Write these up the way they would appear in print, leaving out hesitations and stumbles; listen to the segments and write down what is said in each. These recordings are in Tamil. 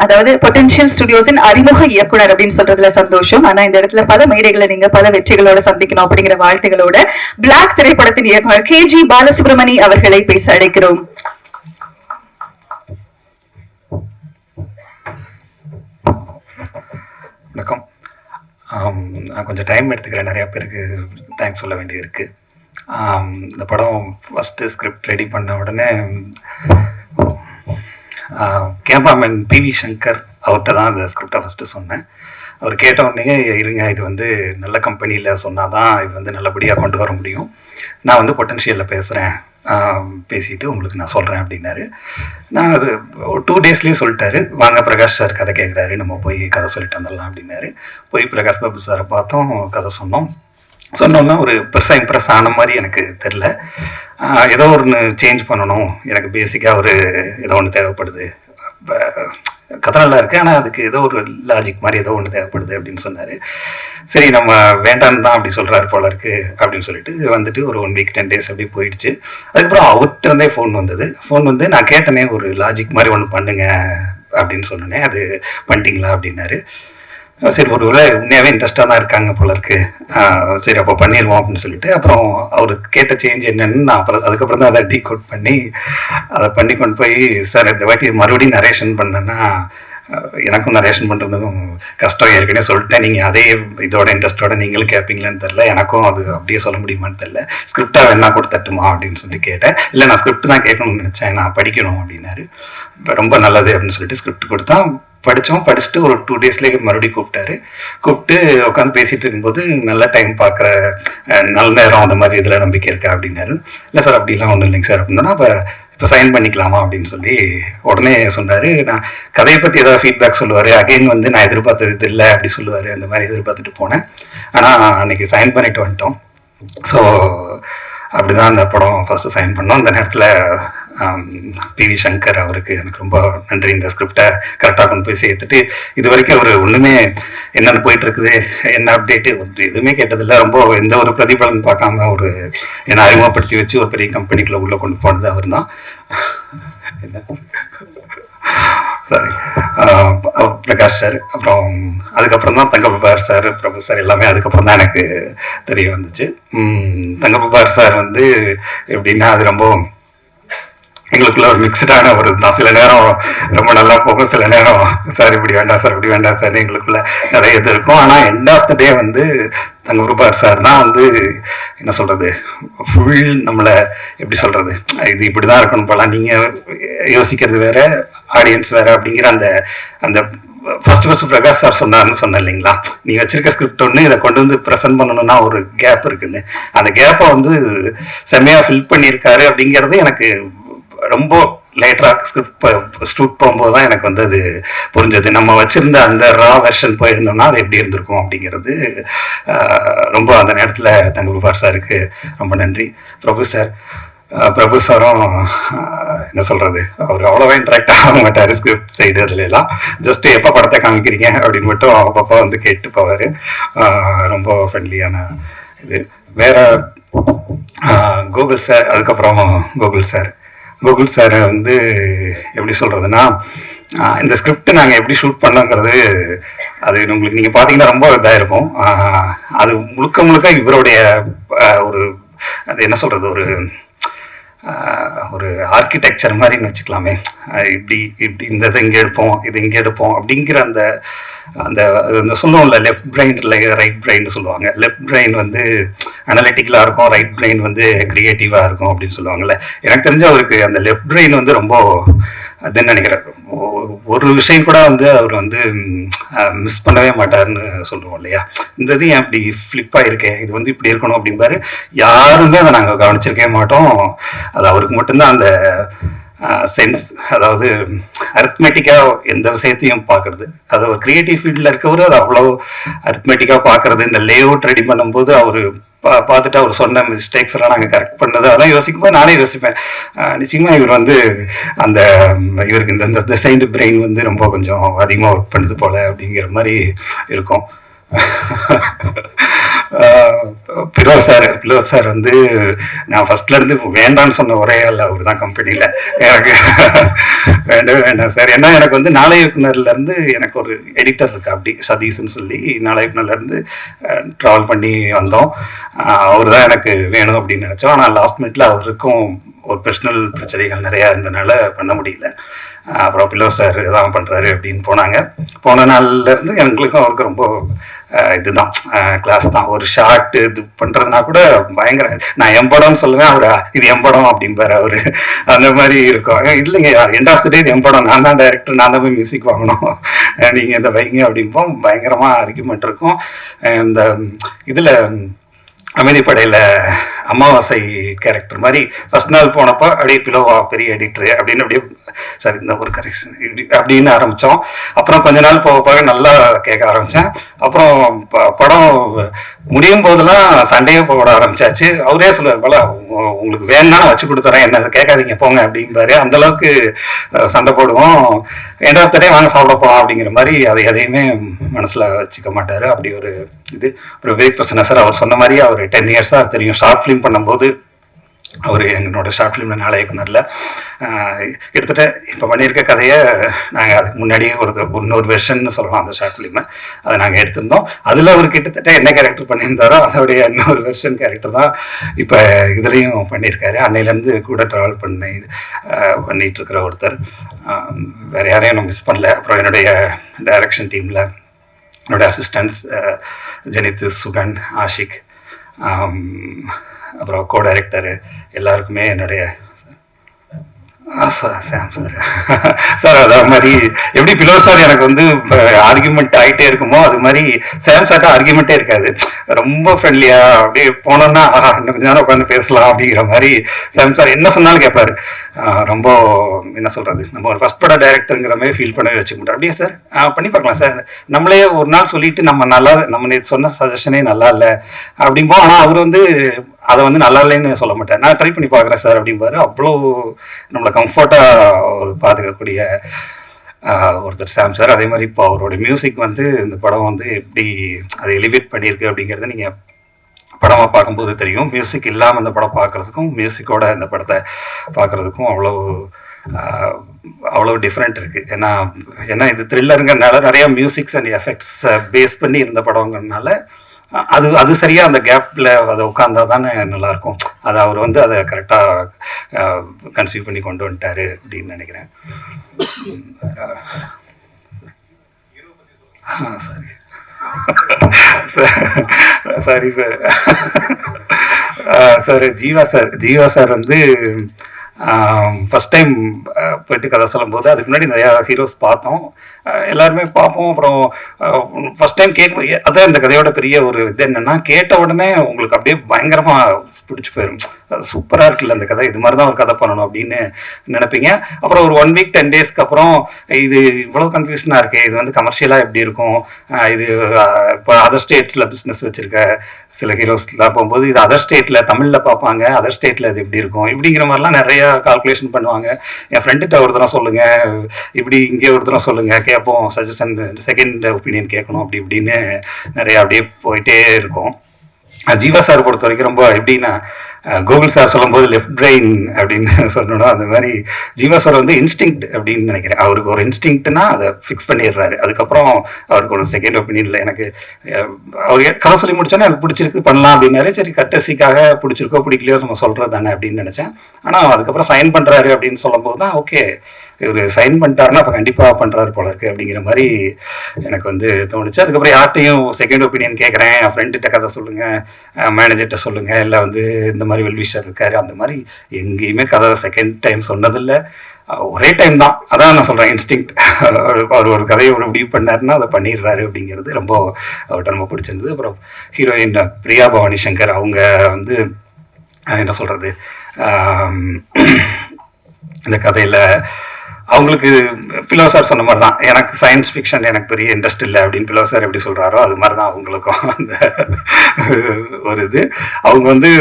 அதாவது பொட்டன்ஷியல் ஸ்டுடியோஸின் அறிமுக இயக்குனர் அப்படின்னு சொல்றதுல சந்தோஷம். ஆனா இந்த இடத்துல பல மேடைகளை நீங்க பல வெற்றிகளோட சந்திக்கணும் அப்படிங்கிற வாழ்த்துகளோட பிளாக் திரைப்படத்தின் இயக்குனர் KG பாலசுப்ரமணி அவர்களை பேச அழைக்கிறோம். வணக்கம். நான் கொஞ்சம் டைம் எடுத்துக்கிறேன், நிறையா பேருக்கு தேங்க்ஸ் சொல்ல வேண்டியிருக்கு. இந்த படம் ஃபஸ்ட்டு ஸ்கிரிப்ட் ரெடி பண்ண உடனே கேமராமேன் PV சங்கர் அவர்கிட்ட தான் அந்த ஸ்கிரிப்டை ஃபஸ்ட்டு சொன்னேன். அவர் கேட்ட உடனே இருங்க, இது வந்து நல்ல கம்பெனியில் சொன்னால் தான் இது வந்து நல்லபடியாக கொண்டு வர முடியும், நான் வந்து பொட்டன்ஷியலில் பேசுகிறேன், பேசிட்டு உங்களுக்கு நான் சொல்கிறேன் அப்படின்னாரு. நான் அது 2 டேஸ்லேயே சொல்லிட்டாரு. வாங்க பிரகாஷ் சார் கதை கேட்குறாரு, நம்ம போய் கதை சொல்லிட்டு வந்துடலாம் அப்படின்னாரு. போய் பிரகாஷ் பாபு சாரை பார்த்தோம், கதை சொன்னோன்னா ஒரு பெருசாக இம்ப்ரெஸ் ஆன மாதிரி எனக்கு தெரில. ஏதோ ஒன்று சேஞ்ச் பண்ணணும், எனக்கு பேசிக்காக ஒரு ஏதோ ஒன்று தேவைப்படுது, கதை நல்லா இருக்குது ஆனால் அதுக்கு ஏதோ ஒரு லாஜிக் மாதிரி ஏதோ ஒன்று தேவைப்படுது அப்படின்னு சொன்னார். சரி நம்ம வேண்டான்னு தான் அப்படி சொல்கிறாரு போல இருக்கு அப்படின்னு சொல்லிட்டு வந்துட்டு ஒரு 1 வீக் 10 டேஸ் அப்படி போயிடுச்சு. அதுக்கப்புறம் அவர்கிட்ட இருந்தே ஃபோன் வந்து நான் கேட்டனே ஒரு லாஜிக் மாதிரி ஒன்று பண்ணுங்க அப்படின்னு சொன்னேன். அது பண்ணிட்டீங்களா அப்படின்னாரு. சரி ஒரு வேளை உண்மையாகவே இன்ட்ரெஸ்டாக தான் இருக்காங்க போல இருக்கு, சரி அப்போ பண்ணிடுவோம் அப்படின்னு சொல்லிட்டு அப்புறம் அவர் கேட்ட சேஞ்ச் என்னன்னு நான் அதுக்கப்புறம் தான் அதை டீகோட் பண்ணி அதை பண்ணி கொண்டு போய், சார் இந்த வாட்டி மறுபடியும் நரேஷன் பண்ணேன்னா எனக்கும் நரேஷன் பண்ணுறதுக்கும் கஷ்டம், ஏற்கனவே சொல்லிட்டேன், நீங்கள் அதே இதோட இன்ட்ரெஸ்டோட நீங்களும் கேட்பீங்களான்னு தெரில, எனக்கும் அது அப்படியே சொல்ல முடியுமான்னு தெரில, ஸ்கிரிப்டாக வேணா கொடுத்தட்டுமா அப்படின்னு சொல்லி கேட்டேன். இல்லை நான் ஸ்கிரிப்ட் தான் கேட்கணும்னு நினச்சேன், நான் படிக்கணும் அப்படின்னாரு. ரொம்ப நல்லது அப்படின்னு சொல்லிட்டு ஸ்கிரிப்ட் கொடுத்தா படிச்சுட்டு ஒரு 2 டேஸ்லேயே மறுபடியும் கூப்பிட்டு உட்காந்து பேசிட்டு இருக்கும்போது நல்ல டைம் பார்க்குற நல்ல நேரம் அந்த மாதிரி இதில் நம்பிக்கை இருக்கா அப்படின்னாரு. இல்லை சார் அப்படிலாம் ஒன்றும் இல்லைங்க சார் அப்படின்னா, இப்போ சைன் பண்ணிக்கலாமா அப்படின்னு சொல்லி உடனே சொன்னார். நான் கதையை பற்றி ஏதாவது ஃபீட்பேக் சொல்லுவார், அகைன் வந்து நான் எதிர்பார்த்தது இது இல்லை அப்படி சொல்லுவார், அந்த மாதிரி எதிர்பார்த்துட்டு போனேன். ஆனால் அன்னைக்கு சைன் பண்ணிட்டு வந்துட்டோம். ஸோ அப்படிதான் அந்த படம் ஃபர்ஸ்ட் சைன் பண்ணோம். அந்த நேரத்தில் PV சங்கர் அவருக்கு எனக்கு ரொம்ப நன்றி. இந்த ஸ்கிரிப்டை கரெக்டாக கொண்டு போய் சேர்த்துட்டு இது வரைக்கும் அவர் ஒன்றுமே என்னென்ன போயிட்டு இருக்குது, என்ன அப்டேட்டு எதுவுமே கேட்டதில்லை. ரொம்ப எந்த ஒரு பிரதிபலன் பார்க்காம ஒரு என்னை அறிமுகப்படுத்தி வச்சு ஒரு பெரிய கம்பெனிக்குள்ள உள்ளே கொண்டு போனது அவர் தான். Sorry, Prakash sir. அப்புறம் அதுக்கப்புறம் தான் தங்கப்பார் சார், பிரபு சார் எல்லாமே அதுக்கப்புறம் தான் எனக்கு தெரிய வந்துச்சு. தங்கப்பார் சார் வந்து எப்படின்னா அது ரொம்ப எங்களுக்குள்ள ஒரு மிக்சடான ஒரு தான். சில நேரம் ரொம்ப நல்லா போகும், சில நேரம் சார் இப்படி வேண்டாம் சார் இப்படி வேண்டாம் சார் எங்களுக்குள்ள நிறைய இது இருக்கும். ஆனால் எண்ட் ஆஃப் த டே வந்து தங்கப்பார் சார் தான் வந்து என்ன சொல்றது, ஃபுல் நம்மளை எப்படி சொல்றது, இது இப்படிதான் இருக்கணும் போலாம், நீங்க யோசிக்கிறது வேற ஆடியன்ஸ் வேற அப்படிங்கிற அந்த அந்த ஃபர்ஸ்ட் பிரகாஷ் சார் சொன்னார்னு சொன்னேன் இல்லைங்களா, நீ வச்சிருக்க ஸ்கிரிப்ட் ஒன்று இதை கொண்டு வந்து ப்ரெசென்ட் பண்ணணும்னா ஒரு கேப் இருக்குன்னு, அந்த கேப்பை வந்து செம்மையா ஃபில் பண்ணியிருக்காரு அப்படிங்கிறது எனக்கு ரொம்ப லேட்டராக ஸ்கிரிப்ட் போகும்போது தான் எனக்கு வந்து அது புரிஞ்சது. நம்ம வச்சிருந்த அந்த ரா வெர்ஷன் போயிருந்தோம்னா அது எப்படி இருந்திருக்கும் அப்படிங்கிறது ரொம்ப அந்த நேரத்தில் தங்கப்பார் சாருக்கு ரொம்ப நன்றி. பிரபு சாரும் என்ன சொல்றது, அவர் அவ்வளோவா இன்ட்ராக்ட் ஆக மாட்டார் ஸ்கிரிப்ட் சைடு, அதுல எல்லாம் ஜஸ்ட் எப்போ படத்தை காமிக்கிறீங்க அப்படின்னு மட்டும் அப்பப்போ வந்து கேட்டு போவார். ரொம்ப ஃப்ரெண்ட்லியான இது. வேற கோகுல் சார், அதுக்கப்புறம் கோகுல் சார் வந்து எப்படி சொல்றதுன்னா, இந்த ஸ்கிரிப்ட் நாங்கள் எப்படி ஷூட் பண்ணோங்கிறது அது உங்களுக்கு நீங்கள் பார்த்தீங்கன்னா ரொம்ப இதாக இருக்கும். அது முழுக்க இவருடைய ஒரு அது என்ன சொல்றது, ஒரு ஆர்கிடெக்சர் மாதிரின்னு வச்சுக்கலாமே. இப்படி இந்த இதை இங்கே எடுப்போம், இது இங்கே எடுப்போம் அப்படிங்கிற அந்த அந்த அந்த சொல்லுவோம்ல, லெஃப்ட் பிரெயின் ரைட் பிரெயின் சொல்லுவாங்க. லெஃப்ட் பிரெயின் வந்து அனலிட்டிக்கலாக இருக்கும், ரைட் பிரெயின் வந்து கிரியேட்டிவாக இருக்கும் அப்படின்னு சொல்லுவாங்கல்ல. எனக்கு தெரிஞ்ச அவருக்கு அந்த லெஃப்ட் பிரெயின் வந்து ரொம்ப அதுன்னு நினைக்கிறேன். ஒரு விஷயம் கூட வந்து அவர் வந்து மிஸ் பண்ணவே மாட்டாருன்னு சொல்லுவோம் இல்லையா. இந்த இது ஏன் இப்படி ஃப்ளிப்பாக இருக்கே, இது வந்து இப்படி இருக்கணும் அப்படிம்பாரு. யாருமே அதை நாங்கள் கவனிச்சிருக்கவே மாட்டோம். அது அவருக்கு மட்டும்தான் அந்த சென்ஸ், அதாவது அரித்மெட்டிக்காக எந்த விஷயத்தையும் பார்க்கறது. அது ஒரு கிரியேட்டிவ் ஃபீல்டில் இருக்கவர் அது அவ்வளோ அரித்மெட்டிக்காக பார்க்கறது. இந்த லே அவுட் ரெடி பண்ணும்போது அவர் பார்த்துட்டு அவர் சொன்ன மிஸ்டேக்ஸ் எல்லாம் நாங்கள் கரெக்ட் பண்ணது அதெல்லாம் யோசிக்கும்போது நானே யோசிப்பேன், நிச்சயமா இவர் வந்து அந்த இவருக்கு இந்த டிசைன்டு பிரெயின் வந்து ரொம்ப கொஞ்சம் அதிகமாக ஒர்க் பண்ணுது போல அப்படிங்கிற மாதிரி இருக்கும். பிலோஸ் சார் வந்து நான் ஃபர்ஸ்ட்ல இருந்து வேண்டான்னு சொன்ன ஒரே ஆள் அவர் தான் கம்பெனியில. எனக்கு வேண்டவே வேண்டாம் சார். ஏன்னா எனக்கு வந்து நாளை இயக்குனர்ல இருந்து எனக்கு ஒரு எடிட்டர் இருக்கு, அப்படி சதீஷ்ன்னு சொல்லி நாளை இயக்குனர்ல இருந்து ட்ராவல் பண்ணி வந்தோம். அவர் தான் எனக்கு வேணும் அப்படின்னு நினைச்சோம். ஆனால் லாஸ்ட் மினிட்ல அவருக்கும் ஒரு பர்சனல் பிரச்சனைகள் நிறையா இருந்தனால பண்ண முடியல. அப்புறம் பில்லோ சார் தான் பண்ணுறாரு அப்படின்னு போன நாள்ல இருந்து எங்களுக்கும் அவருக்கு ரொம்ப இதுதான் கிளாஸ் தான். ஒரு ஷார்ட் இது பண்ணுறதுனா கூட பயங்கர, நான் எம்படம்னு சொல்லுவேன், அவர் இது எம்படம் அப்படிம்பாரு அவரு. அந்த மாதிரி இருக்கும். இல்லைங்க, எண்ட் ஆஃப் த டே இது எம்படம், நான் தான் டைரக்டர், நான் தான் போய் மியூசிக் வாங்கணும், நீங்கள் இந்த வைங்க அப்படிம்போம். பயங்கரமாக ஆர்கியூமெண்ட் இருக்கும். இந்த இதில் அமைதிப்படையில் அமாவாசை கேரக்டர் மாதிரி ஃபர்ஸ்ட் நாள் போனப்போ அப்படியே பிலோவா பெரிய எடிட்டரு அப்படின்னு அப்படியே சரி இந்த ஒரு கரெக்ஷன் அப்படின்னு ஆரம்பித்தோம். அப்புறம் கொஞ்ச நாள் போக போக நல்லா கேட்க ஆரம்பித்தேன். அப்புறம் படம் முடியும் போதெல்லாம் சண்டையே போட ஆரம்பிச்சாச்சு. அவரே சொல்லுவார், போல உங்களுக்கு வேணும்னா வச்சு கொடுத்துறேன், என்ன கேட்காதீங்க போங்க அப்படிம்பாரு. அந்த அளவுக்கு சண்டை போடுவோம். எண்ட் ஆஃப் த டே வாங்க சாப்பிட போகலாம் அப்படிங்கிற மாதிரி அதை எதையுமே மனசில் வச்சுக்க மாட்டார். அப்படி ஒரு இது. ஒரு விவேக் பிரசன்னா சார், அவர் சொன்ன மாதிரி அவர் 10 இயர்ஸாக தெரியும். ஷார்ட் ஃபிலிம் பண்ணும்போது அவர் என்னோட ஷார்ட் ஃபிலிமில் நாளை இயக்குனரில் கிட்டத்தட்ட இப்போ பண்ணியிருக்க கதையை நாங்கள் அதுக்கு முன்னாடியே இன்னொரு வெர்ஷன் சொல்லலாம். அந்த ஷார்ட் ஃபிலிமை அதை நாங்கள் எடுத்திருந்தோம். அதில் அவர் கிட்டத்தட்ட என்ன கேரக்டர் பண்ணியிருந்தாரோ அதோடைய இன்னொரு வெர்ஷன் கேரக்டர் தான் இப்போ இதுலேயும் பண்ணியிருக்காரு. அன்னையிலேருந்து கூட ட்ராவல் பண்ணிட்டு இருக்கிற ஒருத்தர். வேறு யாரையும் நான் மிஸ் பண்ணல. அப்புறம் என்னுடைய டைரக்ஷன் டீமில் என்னுடைய அசிஸ்டன்ட்ஸ் ஜெனித், சுகன், ஆஷிக், அப்புறம் கோ டைரக்டரு எல்லாருக்குமே என்னுடைய சாம் சார் அதே மாதிரி எப்படி பிலோ சார் எனக்கு வந்து ஆர்கியூமெண்ட் ஆகிட்டே இருக்குமோ அது மாதிரி சாம் சார்ட்ட ஆர்கியூமெண்ட்டே இருக்காது. ரொம்ப ஃப்ரெண்ட்லியா அப்படியே போனோம்னா இன்னும் கொஞ்ச நேரம் உட்காந்து பேசலாம் அப்படிங்கிற மாதிரி சாம் சார் என்ன சொன்னாலும் கேட்பாரு. ரொம்ப என்ன சொல்றது, நம்ம ஒரு ஃபர்ஸ்ட் பட டைரக்டருங்கிற மாதிரி ஃபீல் பண்ணவே வச்சுக்க மாட்டோம். அப்படியே சார் பண்ணி பார்க்கலாம் சார், நம்மளே ஒரு நாள் சொல்லிட்டு நம்ம சொன்ன சஜஷனே நல்லா இல்லை அப்படிம்போம். ஆனால் அவர் வந்து அதை வந்து நல்லா இல்லைன்னு சொல்ல மாட்டேன், நான் ட்ரை பண்ணி பார்க்குறேன் சார் அப்படிம்பாரு. அவ்வளோ நம்மளை கம்ஃபர்ட்டாக ஒரு பார்த்துக்கக்கூடிய ஒருத்தர் சாம் சார். அதே மாதிரி இப்போ அவரோட மியூசிக் வந்து இந்த படம் வந்து எப்படி அதை எலிவேட் பண்ணியிருக்கு அப்படிங்கிறத நீங்கள் படமாக பார்க்கும்போது தெரியும். மியூசிக் இல்லாமல் இந்த படம் பார்க்குறதுக்கும் மியூசிக்கோட இந்த படத்தை பார்க்குறதுக்கும் அவ்வளோ டிஃப்ரெண்ட் இருக்குது. ஏன்னா இது த்ரில்லருங்கிறதுனால நிறைய மியூசிக்ஸ் அண்ட் எஃபெக்ட்ஸ் பேஸ் பண்ணி இருந்த படங்கிறதுனால அது சரியா அந்த கேப்ல அதை உட்கார்ந்தா தானே நல்லா இருக்கும். அதை அவர் வந்து அதை கரெக்டா கன்சீவ் பண்ணி கொண்டு வந்துட்டாரு அப்படின்னு நினைக்கிறேன். Sorry sir. Sir Jeeva sir வந்து ஃபர்ஸ்ட் டைம் போயிட்டு கதை சொல்லும் போது அதுக்கு முன்னாடி நிறையா ஹீரோஸ் பார்த்தோம், எல்லாருமே பார்ப்போம். அப்புறம் ஃபர்ஸ்ட் டைம் கேட்கும் அதான் இந்த கதையோட பெரிய ஒரு இது என்னன்னா, கேட்ட உடனே உங்களுக்கு அப்படியே பயங்கரமாக பிடிச்சி போயிடும். சூப்பராக இருக்குல்ல அந்த கதை, இது மாதிரி தான் ஒரு கதை பண்ணணும் அப்படின்னு நினைப்பீங்க. அப்புறம் ஒரு 1 வீக் 10 டேஸ்க்கு அப்புறம் இது இவ்வளோ கன்ஃபியூஷனாக இருக்கு, இது வந்து கமர்ஷியலாக எப்படி இருக்கும், இது இப்போ அதர் ஸ்டேட்ஸில் பிஸ்னஸ் வச்சுருக்க சில ஹீரோஸ்லாம் போகும்போது இது அதர் ஸ்டேட்டில் தமிழில் பார்ப்பாங்க, அதர் ஸ்டேட்டில் இது எப்படி இருக்கும் இப்படிங்கிற மாதிரிலாம் நிறையா கால்குலேஷன் பண்ணுவாங்க. என் ஃப்ரெண்டுகிட்ட ஒரு தரம் சொல்லுங்கள், இப்படி இங்கே ஒரு தரம் சொல்லுங்கள், கேட்போம், சஜஷன் செகண்ட் ஒப்பீனியன் கேட்கணும் அப்படி இப்படின்னு நிறையா அப்படியே போயிட்டே இருக்கும். ஜீவா சார் பொறுத்த வரைக்கும் ரொம்ப எப்படின்னா, கூகுள் சார் சொல்லும் போது லெஃப்ட் பிரெயின் அப்படின்னு சொல்லணும், அந்த மாதிரி ஜீவா சார் வந்து இன்ஸ்டிங்க்ட் அப்படின்னு நினைக்கிறேன். அவருக்கு ஒரு இன்ஸ்டிங்க்ட்னா அதை ஃபிக்ஸ் பண்ணிடுறாரு. அதுக்கப்புறம் அவருக்கு ஒரு செகண்ட் ஒப்பீனியன்ல எனக்கு அவர் கதை சொல்லி முடிச்சோன்னா எனக்கு பிடிச்சிருக்கு பண்ணலாம் அப்படின்னாரு. சரி கட்டசிக்காக பிடிச்சிருக்கோ பிடிக்கலையோ நம்ம சொல்றது தானே அப்படின்னு நினைச்சேன். ஆனால் அதுக்கப்புறம் சைன் பண்றாரு அப்படின்னு சொல்லும் போது தான் ஓகே, இவர் சைன் பண்ணிட்டாருன்னா அப்போ கண்டிப்பாக பண்ணுறாரு போல இருக்கு அப்படிங்கிற மாதிரி எனக்கு வந்து தோணுச்சு. அதுக்கப்புறம் யார்ட்டையும் செகண்ட் ஒப்பீனியன் கேட்குறேன், என் ஃப்ரெண்டுகிட்ட கதை சொல்லுங்கள், மேனேஜர்கிட்ட சொல்லுங்கள், இல்லை வந்து இந்த மாதிரி வெல்விஷர் இருக்காரு, அந்த மாதிரி எங்கேயுமே கதை செகண்ட் டைம் சொன்னதில்லை, ஒரே டைம் தான். அதான் நான் சொல்கிறேன், இன்ஸ்டிங்க்ட். அவர் ஒரு கதையை ஒரு முடிவு பண்ணாருன்னா அதை பண்ணிடுறாரு அப்படிங்கிறது ரொம்ப அவர்கிட்ட ரொம்ப பிடிச்சிருந்தது. அப்புறம் ஹீரோயின் பிரியா பவானி சங்கர், அவங்க வந்து என்ன சொல்கிறது, இந்த கதையில் அவங்களுக்கு பிலோ சார் சொன்ன மாதிரி தான், எனக்கு சயின்ஸ் ஃபிக்ஷன் எனக்கு பெரிய இன்ட்ரெஸ்ட் இல்லை அப்படின்னு பிலோ சார் எப்படி சொல்கிறாரோ அது மாதிரி தான் அவங்களுக்கும் அந்த ஒரு இது. அவங்க வந்து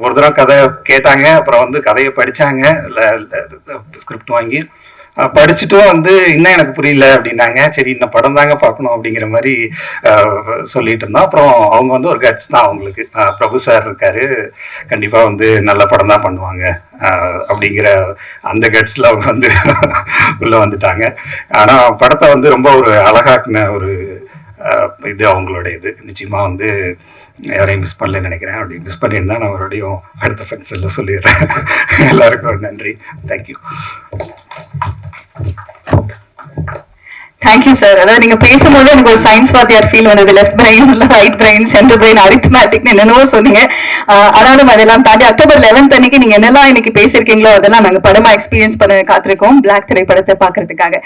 ஒரு தடவை கதை கேட்டாங்க, அப்புறம் வந்து கதையை படித்தாங்க, ஸ்கிரிப்ட் வாங்கி படிச்சுட்டும் வந்து இன்னும் எனக்கு புரியல அப்படின்னாங்க. சரி இன்னும் படம் தாங்க பார்க்கணும் அப்படிங்கிற மாதிரி சொல்லிட்டு இருந்தோம். அப்புறம் அவங்க வந்து ஒரு கட்ஸ் தான் அவங்களுக்கு. பிரபு சார் இருக்காரு, கண்டிப்பா வந்து நல்ல படம் தான் பண்ணுவாங்க அப்படிங்கிற அந்த கட்ஸ்ல அவங்க வந்து உள்ள வந்துட்டாங்க. ஆனா படத்தை வந்து ரொம்ப ஒரு அழகாக்குன ஒரு இது அவங்களோட இது. நிச்சயமா வந்து யாரையும் மிஸ் பண்ணலன்னு நினைக்கிறேன். அப்படி மிஸ் பண்ணியிருந்தா நான் மறுபடியும் அடுத்த ஃபங்க்ஷன்ல சொல்லிடுறேன். எல்லாருக்கும் நன்றி. தேங்க்யூ. Thank you sir. அதாவது நீங்க பேசும்போது எனக்கு ஒரு சயின்ஸ் வாத்தியார் ஃபீல் வந்தது. Left brain, right brain, centre brain, arithmetic என்னென்னவோ சொன்னீங்க. ஆனாலும் அதெல்லாம் தாண்டி October 11th அன்னைக்கு நீங்க என்னெல்லாம் இன்னைக்கு பேசியிருக்கீங்களோ அதெல்லாம் நாங்க படமா எக்ஸ்பீரியன்ஸ் பண்ண காத்திருக்கோம் பிளாக் திரைப்படத்தை பாக்குறதுக்காக.